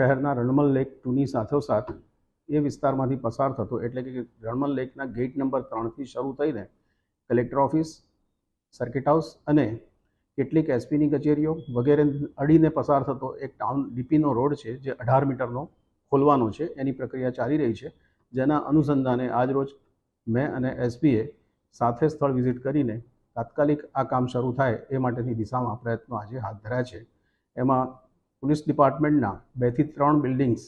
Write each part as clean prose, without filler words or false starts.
શહેરના રણમલ લેક 2ની સાથોસાથ એ વિસ્તારમાંથી પસાર થતો, એટલે કે રણમલ લેકના ગેટ નંબર 3થી શરૂ થઈને કલેક્ટર ઓફિસ, સર્કિટ હાઉસ અને કેટલીક એસપીની કચેરીઓ વગેરે અડીને પસાર થતો એક ટાઉન ડીપીનો રોડ છે, જે 18 મીટરનો ખોલવાનો છે. એની પ્રક્રિયા ચાલી રહી છે, જેના અનુસંધાને આજરોજ મેં અને એસપીએ સાથે સ્થળ વિઝિટ કરીને તાત્કાલિક આ કામ શરૂ થાય એ માટેની દિશામાં પ્રયત્નો આજે હાથ ધર્યા છે. એમાં પોલીસ ડિપાર્ટમેન્ટના 2 થી 3 બિલ્ડિંગ્સ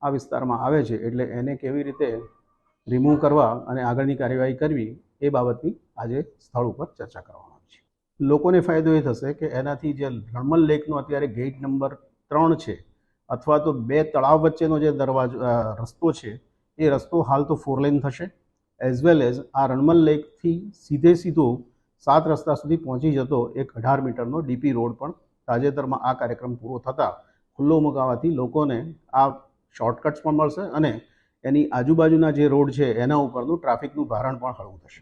આ વિસ્તારમાં આવે છે, એટલે એને કેવી રીતે રિમૂવ કરવા અને આગળની કાર્યવાહી કરવી એ બાબતની આજે સ્થળ ઉપર ચર્ચા કરવામાં આવી છે. લોકોને ફાયદો એ થશે કે એનાથી જે રણમલ લેકનો અત્યારે ગેટ નંબર 3 છે, અથવા તો 2 તળાવ વચ્ચેનો જે રસ્તો છે, એ રસ્તો હાલ તો 4 લેન થશે, એઝ વેલ એઝ આ રણમલ લેકથી સીધો 7 રસ્તા સુધી પહોંચી જતો એક 18 મીટરનો ડીપી રોડ પણ તાજેતરમાં આ કાર્યક્રમ પૂરો થતાં ખુલ્લો મુકાવાથી લોકોને આ શોર્ટકટ્સ પણ મળશે અને એની આજુબાજુના જે રોડ છે એના ઉપરનું ટ્રાફિકનું ભારણ પણ હળવું થશે.